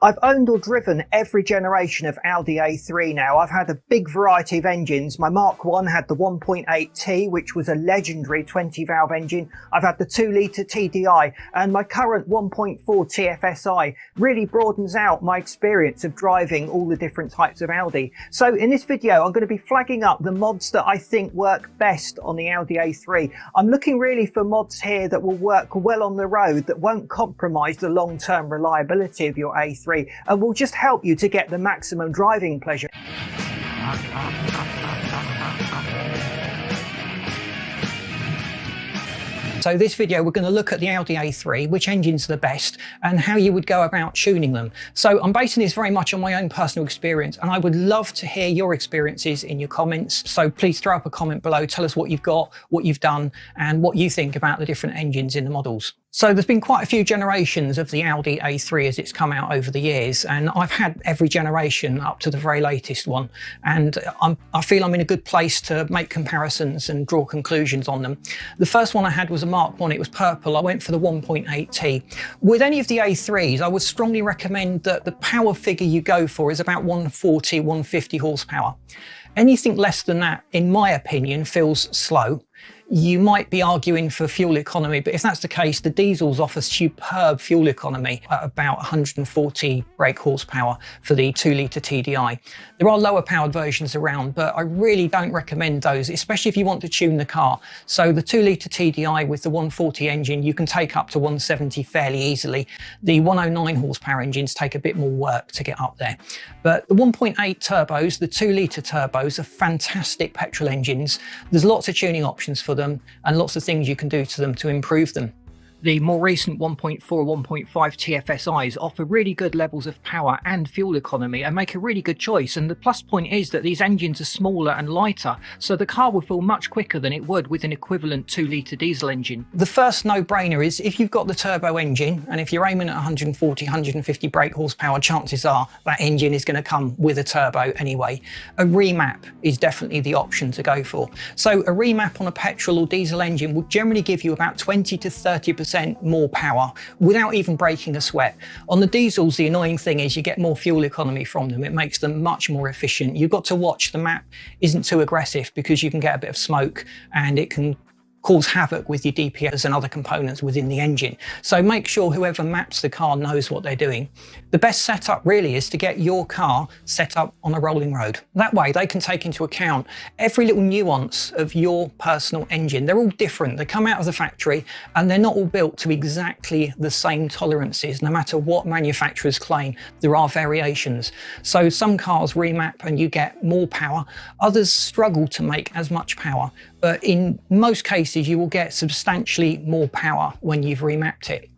I've owned or driven every generation of Audi A3 now. I've had a big variety of engines. My Mark 1 had the 1.8T, which was a legendary 20-valve engine. I've had the 2-litre TDI, and my current 1.4 TFSI really broadens out my experience of driving all the different types of Audi. So in this video, I'm going to be flagging up the mods that I think work best on the Audi A3. I'm looking really for mods here that will work well on the road, that won't compromise the long-term reliability of your A3. And will just help you to get the maximum driving pleasure. So this video, we're going to look at the Audi A3, which engines are the best, and how you would go about tuning them. So I'm basing this very much on my own personal experience, and I would love to hear your experiences in your comments. So please throw up a comment below, tell us what you've got, what you've done, and what you think about the different engines in the models. So there's been quite a few generations of the Audi A3 as it's come out over the years, and I've had every generation up to the very latest one, and I feel I'm in a good place to make comparisons and draw conclusions on them. The first one I had was a Mark 1, it was purple. I went for the 1.8T. With any of the A3s, I would strongly recommend that the power figure you go for is about 140, 150 horsepower. Anything less than that, in my opinion, feels slow. You might be arguing for fuel economy, but if that's the case, the diesels offer superb fuel economy at about 140 brake horsepower for the 2-litre TDI. There are lower powered versions around, but I really don't recommend those, especially if you want to tune the car. So the 2-litre TDI with the 140 engine, you can take up to 170 fairly easily. The 109 horsepower engines take a bit more work to get up there. But the 1.8 turbos, the 2-litre turbos, are fantastic petrol engines. There's lots of tuning options for them and lots of things you can do to them to improve them. The more recent 1.4, 1.5 TFSIs offer really good levels of power and fuel economy and make a really good choice, and the plus point is that these engines are smaller and lighter, so the car will feel much quicker than it would with an equivalent 2-litre diesel engine. The first no-brainer is if you've got the turbo engine, and if you're aiming at 140, 150 brake horsepower, chances are that engine is going to come with a turbo anyway. A remap is definitely the option to go for. So a remap on a petrol or diesel engine will generally give you about 20 to 30% more power without even breaking a sweat. On the diesels, the annoying thing is you get more fuel economy from them. It makes them much more efficient. You've got to watch the map isn't too aggressive, because you can get a bit of smoke and it can cause havoc with your DPS and other components within the engine. So make sure whoever maps the car knows what they're doing. The best setup really is to get your car set up on a rolling road. That way they can take into account every little nuance of your personal engine. They're all different. They come out of the factory and they're not all built to exactly the same tolerances. No matter what manufacturers claim, there are variations. So some cars remap and you get more power. Others struggle to make as much power. But in most cases, you will get substantially more power when you've remapped it.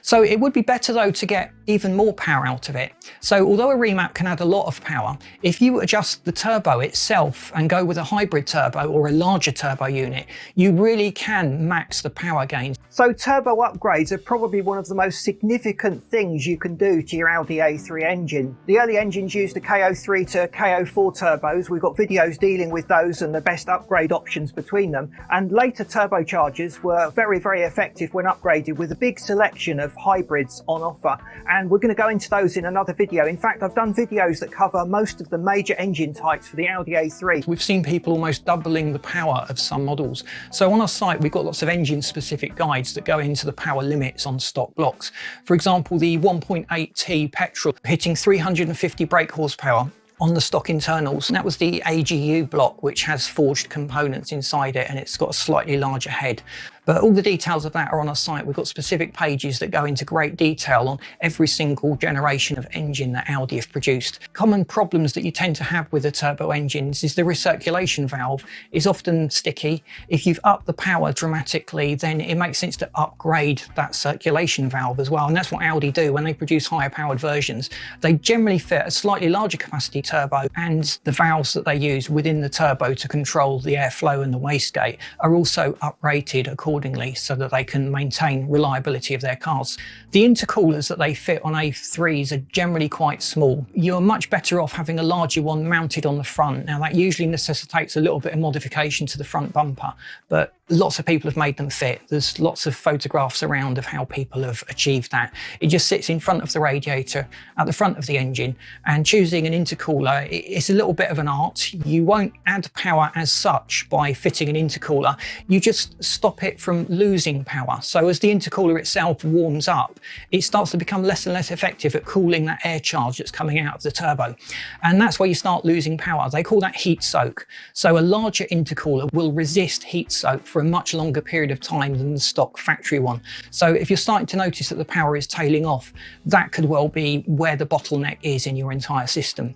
So it would be better though to get even more power out of it. So although a remap can add a lot of power, if you adjust the turbo itself and go with a hybrid turbo or a larger turbo unit, you really can max the power gains. So turbo upgrades are probably one of the most significant things you can do to your Audi A3 engine. The early engines used the KO3 to KO4 turbos. We've got videos dealing with those and the best upgrade options between them. And later turbochargers were very, very effective when upgraded, with a big selection of hybrids on offer. And we're going to go into those in another video. In fact, I've done videos that cover most of the major engine types for the Audi A3. We've seen people almost doubling the power of some models. So on our site, we've got lots of engine specific guides that go into the power limits on stock blocks. For example, the 1.8T petrol hitting 350 brake horsepower on the stock internals. And that was the AGU block, which has forged components inside it, and it's got a slightly larger head. But all the details of that are on our site. We've got specific pages that go into great detail on every single generation of engine that Audi have produced. Common problems that you tend to have with the turbo engines is the recirculation valve is often sticky. If you've upped the power dramatically, then it makes sense to upgrade that circulation valve as well. And that's what Audi do when they produce higher powered versions. They generally fit a slightly larger capacity turbo, and the valves that they use within the turbo to control the airflow and the wastegate are also uprated accordingly accordingly so that they can maintain reliability of their cars. The intercoolers that they fit on A3s are generally quite small. You're much better off having a larger one mounted on the front. Now that usually necessitates a little bit of modification to the front bumper, but lots of people have made them fit. There's lots of photographs around of how people have achieved that. It just sits in front of the radiator at the front of the engine, and choosing an intercooler, it's a little bit of an art. You won't add power as such by fitting an intercooler. You just stop it from losing power. So as the intercooler itself warms up, it starts to become less and less effective at cooling that air charge that's coming out of the turbo. And that's where you start losing power. They call that heat soak. So a larger intercooler will resist heat soak for a much longer period of time than the stock factory one. So if you're starting to notice that the power is tailing off, that could well be where the bottleneck is in your entire system.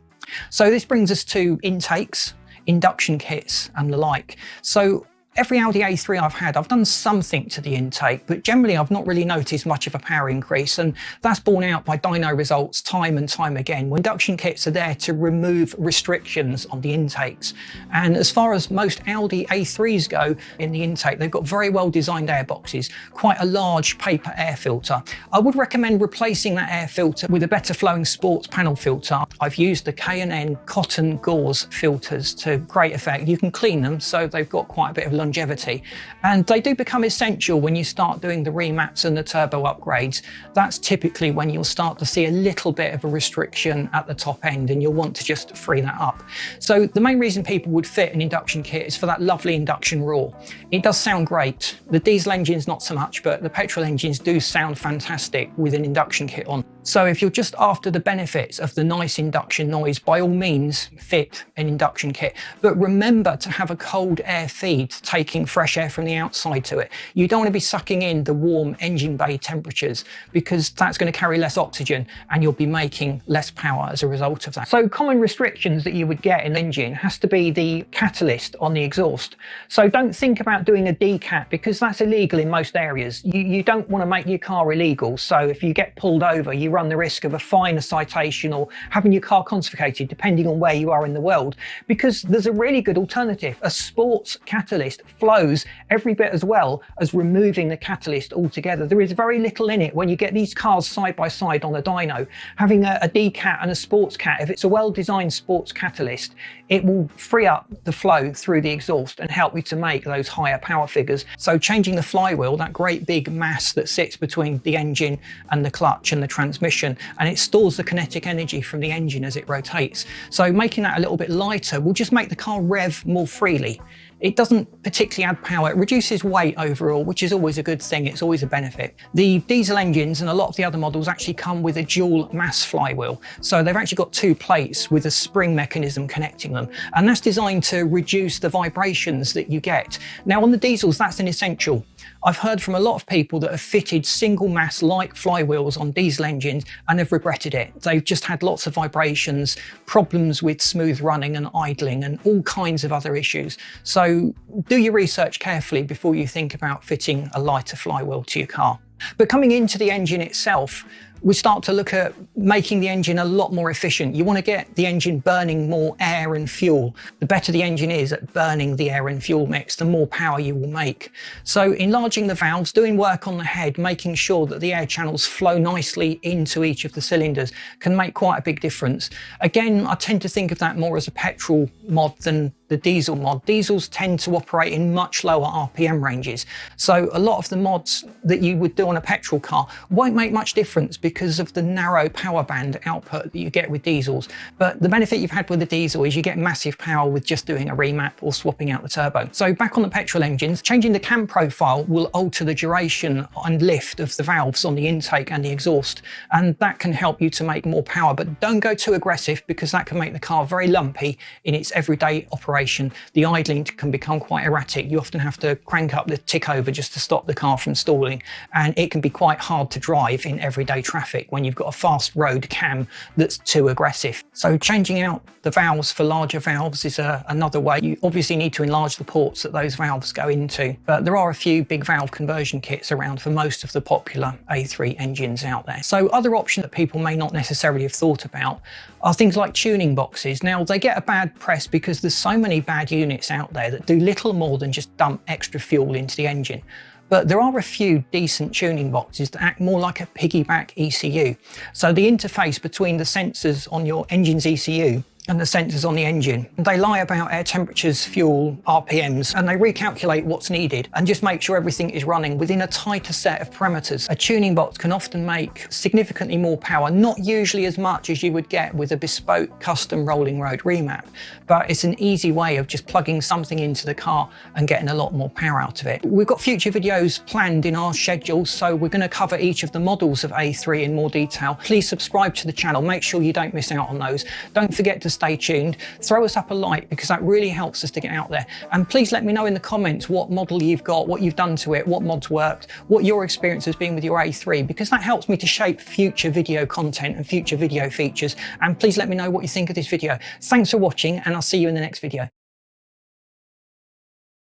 So this brings us to intakes, induction kits and the like. So every Audi A3 I've had, I've done something to the intake, but generally I've not really noticed much of a power increase, and that's borne out by dyno results time and time again. Induction kits are there to remove restrictions on the intakes, and as far as most Audi A3s go in the intake, they've got very well designed air boxes, quite a large paper air filter. I would recommend replacing that air filter with a better flowing sports panel filter. I've used the K&N cotton gauze filters to great effect. You can clean them, so they've got quite a bit of longevity, and they do become essential when you start doing the remaps and the turbo upgrades. That's typically when you'll start to see a little bit of a restriction at the top end, and you'll want to just free that up. So the main reason people would fit an induction kit is for that lovely induction roar. It does sound great. The diesel engines not so much, but the petrol engines do sound fantastic with an induction kit on. So if you're just after the benefits of the nice induction noise, by all means fit an induction kit, but remember to have a cold air feed taking fresh air from the outside to it. You don't want to be sucking in the warm engine bay temperatures, because that's going to carry less oxygen and you'll be making less power as a result of that. So common restrictions that you would get in an engine has to be the catalyst on the exhaust. So don't think about doing a decat, because that's illegal in most areas. You don't want to make your car illegal. So if you get pulled over, you run the risk of a fine, a citation, or having your car confiscated, depending on where you are in the world, because there's a really good alternative. A sports catalyst flows every bit as well as removing the catalyst altogether. There is very little in it when you get these cars side by side on a dyno. Having a decat and a sports cat, if it's a well-designed sports catalyst, it will free up the flow through the exhaust and help you to make those higher power figures. So changing the flywheel, that great big mass that sits between the engine and the clutch and the transmission, and it stores the kinetic energy from the engine as it rotates. So making that a little bit lighter will just make the car rev more freely. It doesn't particularly add power. It reduces weight overall, which is always a good thing. It's always a benefit. The diesel engines and a lot of the other models actually come with a dual mass flywheel. So they've actually got two plates with a spring mechanism connecting them. And that's designed to reduce the vibrations that you get. Now on the diesels, that's an essential. I've heard from a lot of people that have fitted single mass like flywheels on diesel engines and have regretted it. They've just had lots of vibrations, problems with smooth running and idling, and all kinds of other issues. So do your research carefully before you think about fitting a lighter flywheel to your car. But coming into the engine itself, we start to look at making the engine a lot more efficient. You want to get the engine burning more air and fuel. The better the engine is at burning the air and fuel mix, the more power you will make. So enlarging the valves, doing work on the head, making sure that the air channels flow nicely into each of the cylinders can make quite a big difference. Again, I tend to think of that more as a petrol mod than the diesel mod. Diesels tend to operate in much lower RPM ranges. So a lot of the mods that you would do on a petrol car won't make much difference because of the narrow power band output that you get with diesels. But the benefit you've had with the diesel is you get massive power with just doing a remap or swapping out the turbo. So back on the petrol engines, changing the cam profile will alter the duration and lift of the valves on the intake and the exhaust. And that can help you to make more power, but don't go too aggressive because that can make the car very lumpy in its everyday operation. The idling can become quite erratic. You often have to crank up the tick over just to stop the car from stalling, and it can be quite hard to drive in everyday traffic when you've got a fast road cam that's too aggressive. So changing out the valves for larger valves is another way. You obviously need to enlarge the ports that those valves go into, but there are a few big valve conversion kits around for most of the popular A3 engines out there. So other options that people may not necessarily have thought about are things like tuning boxes. Now they get a bad press because there's so many bad units out there that do little more than just dump extra fuel into the engine. But there are a few decent tuning boxes that act more like a piggyback ECU. So the interface between the sensors on your engine's ECU and the sensors on the engine. They lie about air temperatures, fuel, RPMs, and they recalculate what's needed and just make sure everything is running within a tighter set of parameters. A tuning box can often make significantly more power, not usually as much as you would get with a bespoke custom rolling road remap, but it's an easy way of just plugging something into the car and getting a lot more power out of it. We've got future videos planned in our schedule, so we're going to cover each of the models of A3 in more detail. Please subscribe to the channel, make sure you don't miss out on those. Don't forget to stay tuned, throw us up a like because that really helps us to get out there. And please let me know in the comments what model you've got, what you've done to it, what mods worked, what your experience has been with your A3, because that helps me to shape future video content and future video features. And please let me know what you think of this video. Thanks for watching, and I'll see you in the next video.